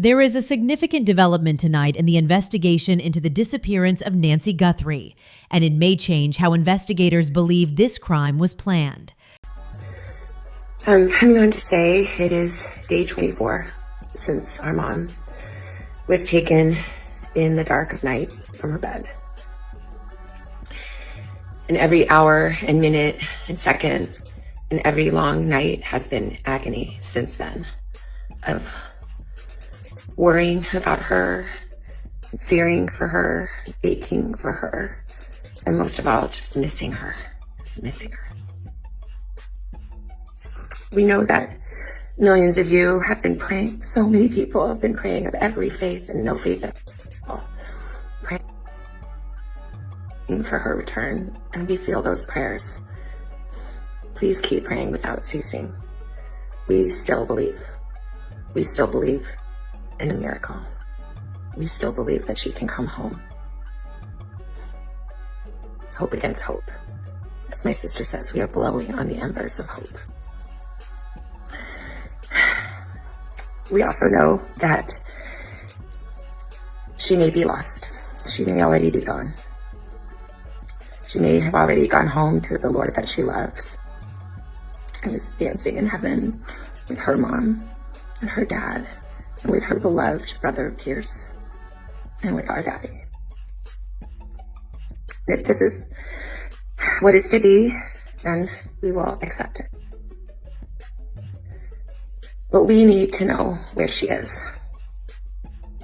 There is a significant development tonight in the investigation into the disappearance of Nancy Guthrie, and it may change how investigators believe this crime was planned. I'm going to say it is day 24 since our mom was taken in the dark of night from her bed. And every hour and minute and second and every long night has been agony since then of worrying about her, fearing for her, aching for her, and most of all, just missing her, We know that millions of you have been praying, so many people have been praying of every faith and no faith at all, praying for her return, and we feel those prayers. Please keep praying without ceasing. We still believe. We still believe in a miracle. We still believe that she can come home. Hope against hope. As my sister says, we are blowing on the embers of hope. We also know that she may be lost. She may already be gone. She may have already gone home to the Lord that she loves and is dancing in heaven with her mom and her dad and with her beloved brother Pierce and with our daddy. If this is what is to be, then we will accept it. But we need to know where she is.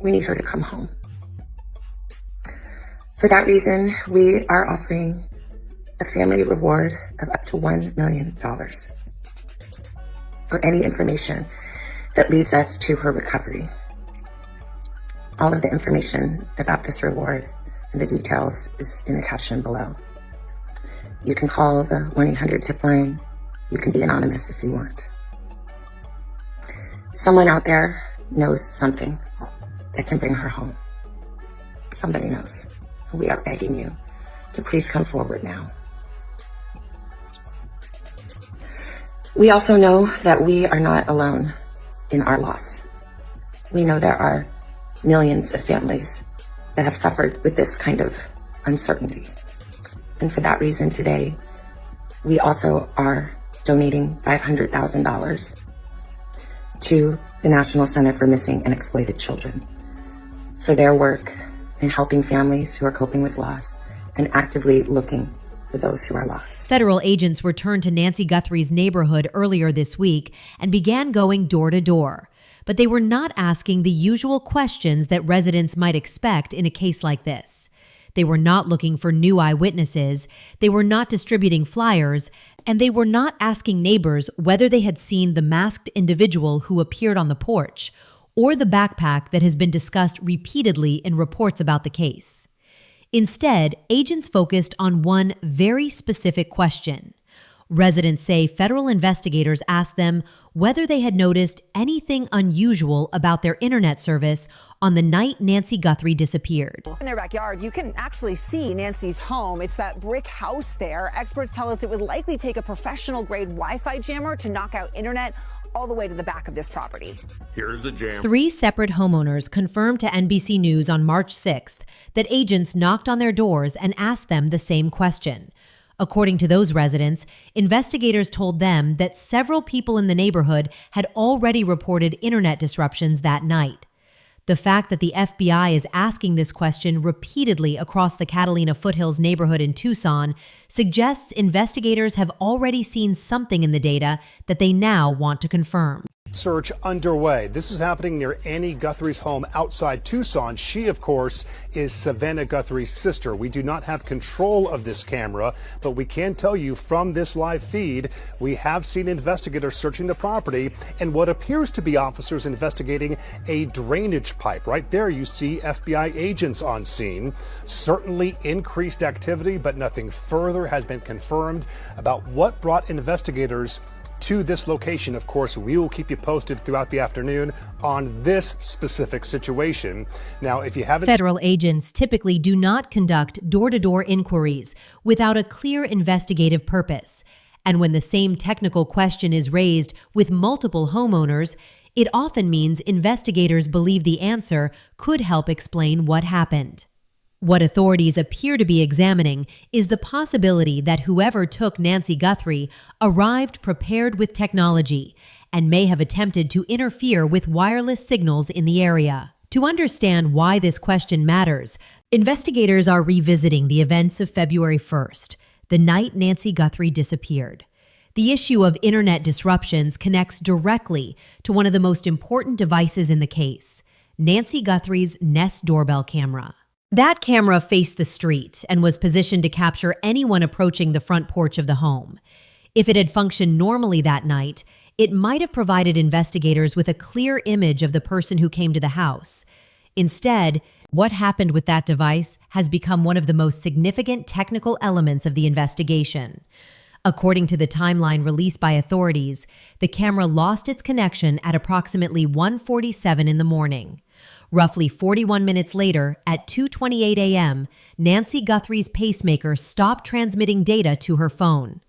We need her to come home. For that reason, we are offering a family reward of up to $1 million for any information that leads us to her recovery. All of the information about this reward and the details is in the caption below. You can call the 1-800 tip line. You can be anonymous if you want. Someone out there knows something that can bring her home. Somebody knows. We are begging you to please come forward now. We also know that we are not alone in our loss. We know there are millions of families that have suffered with this kind of uncertainty. And for that reason today, we also are donating $500,000 to the National Center for Missing and Exploited Children for their work in helping families who are coping with loss and actively looking for those who are lost. Federal agents returned to Nancy Guthrie's neighborhood earlier this week and began going door to door. But they were not asking the usual questions that residents might expect in a case like this. They were not looking for new eyewitnesses, they were not distributing flyers, and they were not asking neighbors whether they had seen the masked individual who appeared on the porch or the backpack that has been discussed repeatedly in reports about the case. Instead, agents focused on one very specific question. Residents say federal investigators asked them whether they had noticed anything unusual about their internet service on the night Nancy Guthrie disappeared. In their backyard, you can actually see Nancy's home. It's that brick house there. Experts tell us it would likely take a professional-grade Wi-Fi jammer to knock out internet all the way to the back of this property. Here's the jam. 3 separate homeowners confirmed to NBC News on March 6th that agents knocked on their doors and asked them the same question. According to those residents, investigators told them that several people in the neighborhood had already reported internet disruptions that night. The fact that the FBI is asking this question repeatedly across the Catalina Foothills neighborhood in Tucson suggests investigators have already seen something in the data that they now want to confirm. Search underway. This is happening near Annie Guthrie's home outside Tucson. She, of course, is Savannah Guthrie's sister. We do not have control of this camera, but we can tell you from this live feed, we have seen investigators searching the property and what appears to be officers investigating a drainage pipe. Right there, you see FBI agents on scene. Certainly increased activity, but nothing further has been confirmed about what brought investigators to this location. Of course, we will keep you posted throughout the afternoon on this specific situation. Now, if you haven't... Federal agents typically do not conduct door-to-door inquiries without a clear investigative purpose. And when the same technical question is raised with multiple homeowners, It often means investigators believe the answer could help explain what happened. What authorities appear to be examining is the possibility that whoever took Nancy Guthrie arrived prepared with technology and may have attempted to interfere with wireless signals in the area. To understand why this question matters, investigators are revisiting the events of February 1st, the night Nancy Guthrie disappeared. The issue of internet disruptions connects directly to one of the most important devices in the case, Nancy Guthrie's Nest doorbell camera. That camera faced the street and was positioned to capture anyone approaching the front porch of the home. If it had functioned normally that night, it might have provided investigators with a clear image of the person who came to the house. Instead, what happened with that device has become one of the most significant technical elements of the investigation. According to the timeline released by authorities, the camera lost its connection at approximately 1:47 in the morning. Roughly 41 minutes later, at 2:28 a.m., Nancy Guthrie's pacemaker stopped transmitting data to her phone.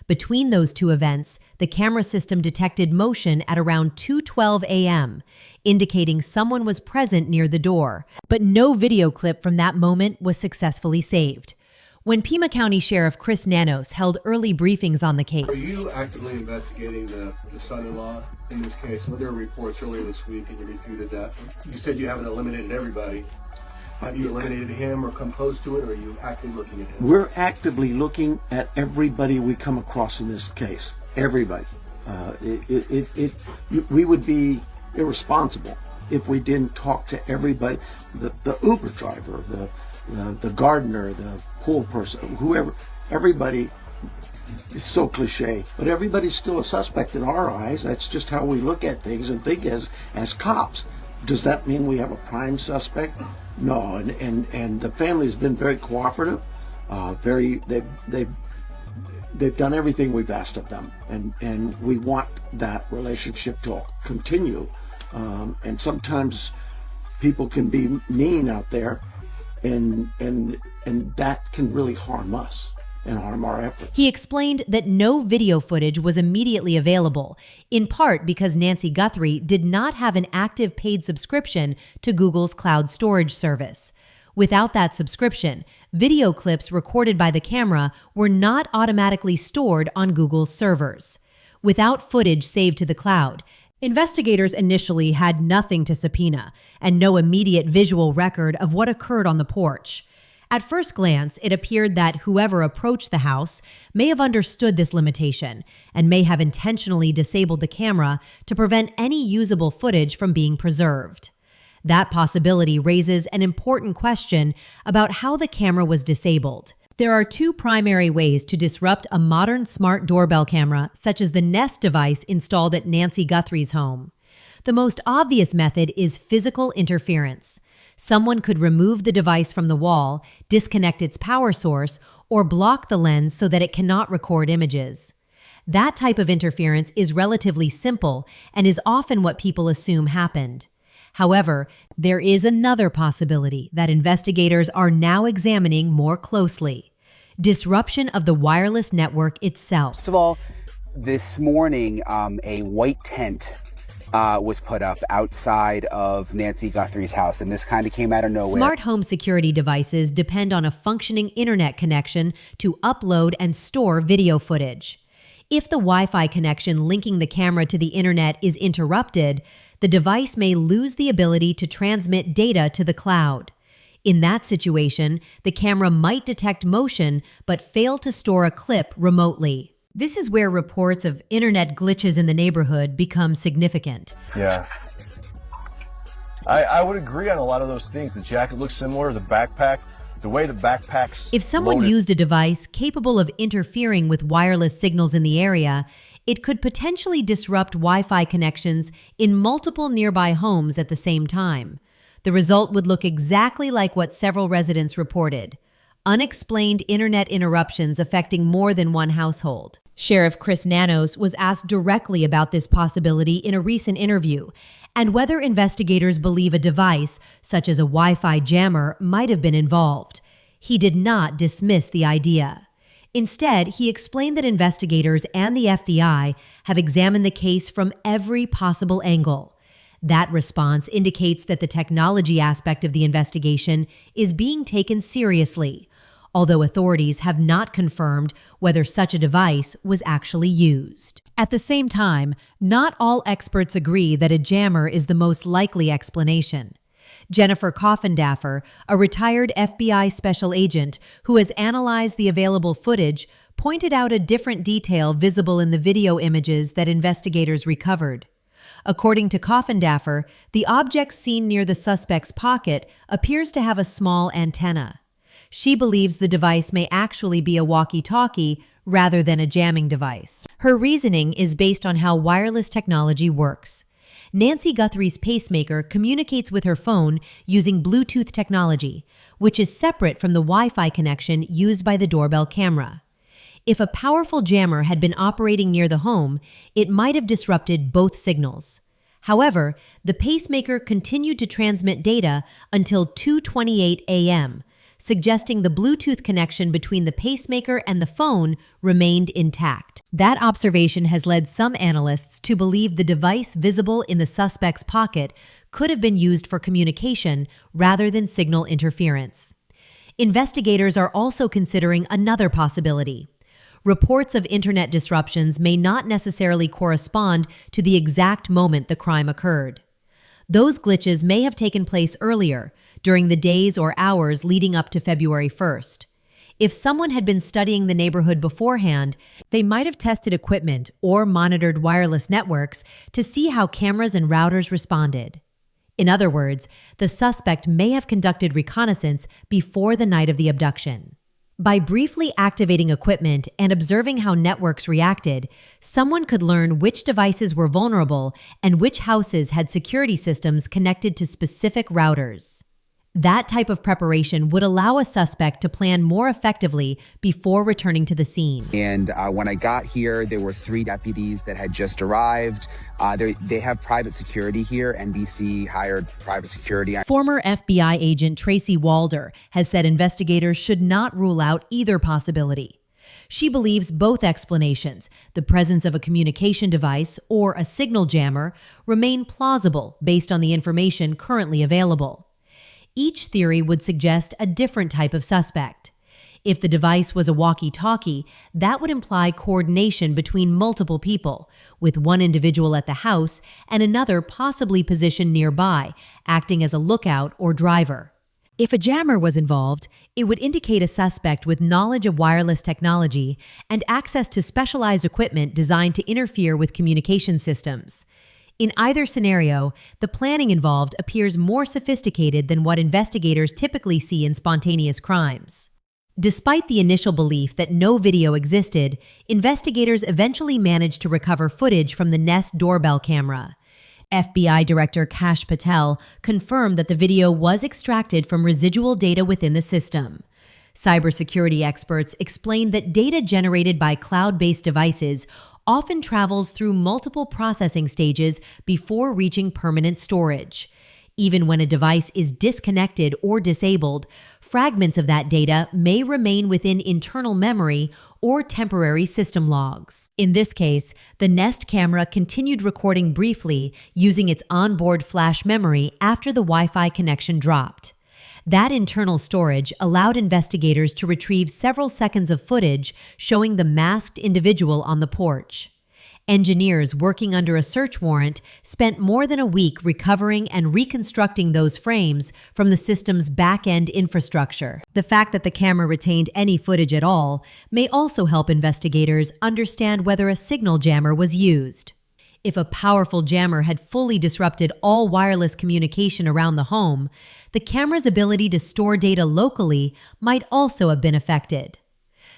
Between those two events, the camera system detected motion at around 2:12 a.m., indicating someone was present near the door, but no video clip from that moment was successfully saved. When Pima County Sheriff Chris Nanos held early briefings on the case, Are you actively investigating the son-in-law in this case? Well, there were reports earlier this week and you refuted that. You said you haven't eliminated everybody. Have you eliminated him or come close to it, or are you actively looking at him? We're actively looking at everybody we come across in this case. Everybody. We would be irresponsible if we didn't talk to everybody. The Uber driver, the gardener, the pool person, whoever, everybody. It's so cliche, but everybody's still a suspect in our eyes. That's just how we look at things and think as cops. Does that mean we have a prime suspect? No, and the family has been very cooperative. They've done everything we've asked of them, and we want that relationship to continue. And sometimes people can be mean out there, and that can really harm us and harm our efforts. he explained that no video footage was immediately available, in part because Nancy Guthrie did not have an active paid subscription to Google's cloud storage service. Without that subscription, video clips recorded by the camera were not automatically stored on Google's servers. Without footage saved to the cloud, investigators initially had nothing to subpoena and no immediate visual record of what occurred on the porch. At first glance, it appeared that whoever approached the house may have understood this limitation and may have intentionally disabled the camera to prevent any usable footage from being preserved. That possibility raises an important question about how the camera was disabled. There are two primary ways to disrupt a modern smart doorbell camera, such as the Nest device installed at Nancy Guthrie's home. The most obvious method is physical interference. Someone could remove the device from the wall, disconnect its power source, or block the lens so that it cannot record images. That type of interference is relatively simple and is often what people assume happened. However, there is another possibility that investigators are now examining more closely: disruption of the wireless network itself. First of all, this morning, a white tent was put up outside of Nancy Guthrie's house, and this kind of came out of nowhere. Smart home security devices depend on a functioning internet connection to upload and store video footage. If the Wi-Fi connection linking the camera to the internet is interrupted, the device may lose the ability to transmit data to the cloud. In that situation, the camera might detect motion but fail to store a clip remotely. This is where reports of internet glitches in the neighborhood become significant. Yeah. I would agree on a lot of those things. The jacket looks similar, the backpack, the way the backpack's If someone loaded. used a device capable of interfering with wireless signals in the area, it could potentially disrupt Wi-Fi connections in multiple nearby homes at the same time. The result would look exactly like what several residents reported: unexplained internet interruptions affecting more than one household. Sheriff Chris Nanos was asked directly about this possibility in a recent interview, and whether investigators believe a device, such as a Wi-Fi jammer, might have been involved. He did not dismiss the idea. Instead, he explained that investigators and the FBI have examined the case from every possible angle. That response indicates that the technology aspect of the investigation is being taken seriously, although authorities have not confirmed whether such a device was actually used. At the same time, not all experts agree that a jammer is the most likely explanation. Jennifer Coffindaffer, a retired FBI special agent who has analyzed the available footage, pointed out a different detail visible in the video images that investigators recovered. According to Coffindaffer, the object seen near the suspect's pocket appears to have a small antenna. She believes the device may actually be a walkie-talkie rather than a jamming device. Her reasoning is based on how wireless technology works. Nancy Guthrie's pacemaker communicates with her phone using Bluetooth technology, which is separate from the Wi-Fi connection used by the doorbell camera. If a powerful jammer had been operating near the home, it might have disrupted both signals. However, the pacemaker continued to transmit data until 2:28 a.m., suggesting the Bluetooth connection between the pacemaker and the phone remained intact. That observation has led some analysts to believe the device visible in the suspect's pocket could have been used for communication rather than signal interference. Investigators are also considering another possibility. Reports of internet disruptions may not necessarily correspond to the exact moment the crime occurred. Those glitches may have taken place earlier, during the days or hours leading up to February 1st. If someone had been studying the neighborhood beforehand, they might have tested equipment or monitored wireless networks to see how cameras and routers responded. In other words, the suspect may have conducted reconnaissance before the night of the abduction. By briefly activating equipment and observing how networks reacted, someone could learn which devices were vulnerable and which houses had security systems connected to specific routers. That type of preparation would allow a suspect to plan more effectively before returning to the scene. And when I got here, there were 3 deputies that had just arrived. They have private security here. NBC hired private security. Former FBI agent Tracy Walder has said investigators should not rule out either possibility. She believes both explanations, the presence of a communication device or a signal jammer, remain plausible based on the information currently available. Each theory would suggest a different type of suspect. If the device was a walkie-talkie, that would imply coordination between multiple people, with one individual at the house and another possibly positioned nearby, acting as a lookout or driver. If a jammer was involved, it would indicate a suspect with knowledge of wireless technology and access to specialized equipment designed to interfere with communication systems. In either scenario, the planning involved appears more sophisticated than what investigators typically see in spontaneous crimes. Despite the initial belief that no video existed, investigators eventually managed to recover footage from the Nest doorbell camera. FBI Director Kash Patel confirmed that the video was extracted from residual data within the system. Cybersecurity experts explained that data generated by cloud-based devices often travels through multiple processing stages before reaching permanent storage. Even when a device is disconnected or disabled, fragments of that data may remain within internal memory or temporary system logs. In this case, the Nest camera continued recording briefly using its onboard flash memory after the Wi-Fi connection dropped. That internal storage allowed investigators to retrieve several seconds of footage showing the masked individual on the porch. Engineers working under a search warrant spent more than a week recovering and reconstructing those frames from the system's back-end infrastructure. The fact that the camera retained any footage at all may also help investigators understand whether a signal jammer was used. If a powerful jammer had fully disrupted all wireless communication around the home, the camera's ability to store data locally might also have been affected.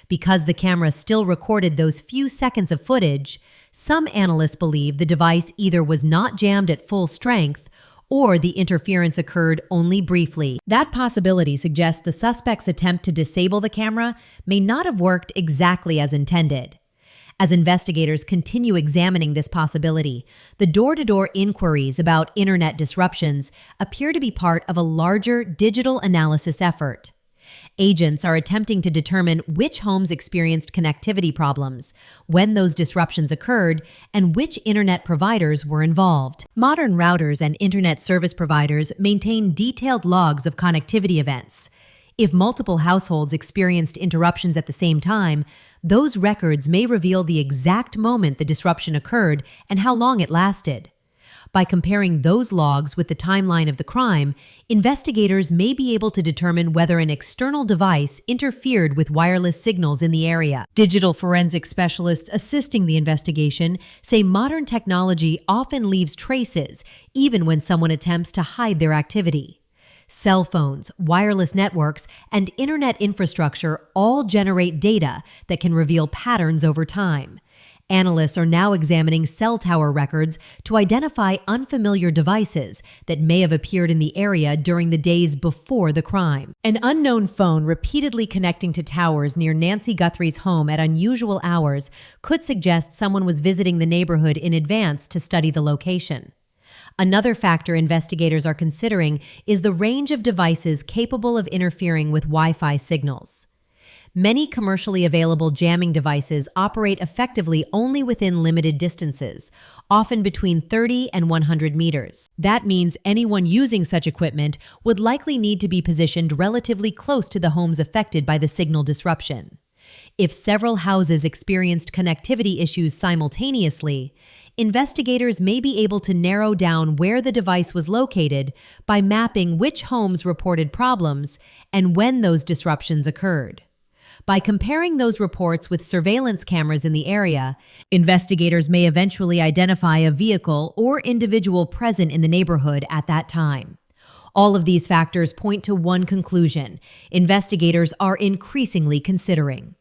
Because the camera still recorded those few seconds of footage, some analysts believe the device either was not jammed at full strength or the interference occurred only briefly. That possibility suggests the suspect's attempt to disable the camera may not have worked exactly as intended. As investigators continue examining this possibility, the door-to-door inquiries about internet disruptions appear to be part of a larger digital analysis effort. Agents are attempting to determine which homes experienced connectivity problems, when those disruptions occurred, and which internet providers were involved. Modern routers and internet service providers maintain detailed logs of connectivity events. If multiple households experienced interruptions at the same time, those records may reveal the exact moment the disruption occurred and how long it lasted. By comparing those logs with the timeline of the crime, investigators may be able to determine whether an external device interfered with wireless signals in the area. Digital forensic specialists assisting the investigation say modern technology often leaves traces, even when someone attempts to hide their activity. Cell phones, wireless networks, and internet infrastructure all generate data that can reveal patterns over time. Analysts are now examining cell tower records to identify unfamiliar devices that may have appeared in the area during the days before the crime. An unknown phone repeatedly connecting to towers near Nancy Guthrie's home at unusual hours could suggest someone was visiting the neighborhood in advance to study the location. Another factor investigators are considering is the range of devices capable of interfering with Wi-Fi signals. Many commercially available jamming devices operate effectively only within limited distances, often between 30 and 100 meters. That means anyone using such equipment would likely need to be positioned relatively close to the homes affected by the signal disruption. If several houses experienced connectivity issues simultaneously, investigators may be able to narrow down where the device was located by mapping which homes reported problems and when those disruptions occurred. By comparing those reports with surveillance cameras in the area, investigators may eventually identify a vehicle or individual present in the neighborhood at that time. All of these factors point to one conclusion: investigators are increasingly considering.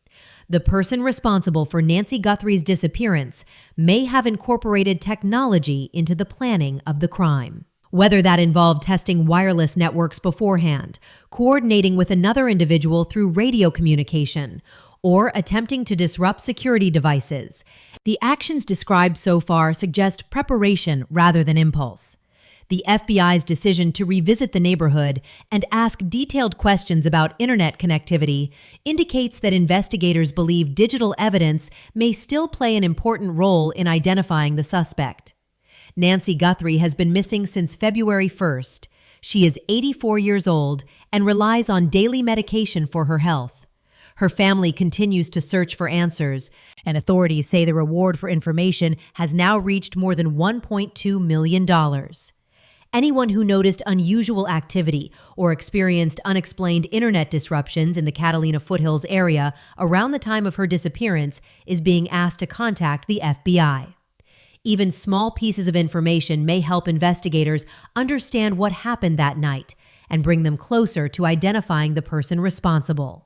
The person responsible for Nancy Guthrie's disappearance may have incorporated technology into the planning of the crime. Whether that involved testing wireless networks beforehand, coordinating with another individual through radio communication, or attempting to disrupt security devices, the actions described so far suggest preparation rather than impulse. The FBI's decision to revisit the neighborhood and ask detailed questions about internet connectivity indicates that investigators believe digital evidence may still play an important role in identifying the suspect. Nancy Guthrie has been missing since February 1st. She is 84 years old and relies on daily medication for her health. Her family continues to search for answers, and authorities say the reward for information has now reached more than $1.2 million. Anyone who noticed unusual activity or experienced unexplained internet disruptions in the Catalina Foothills area around the time of her disappearance is being asked to contact the FBI. Even small pieces of information may help investigators understand what happened that night and bring them closer to identifying the person responsible.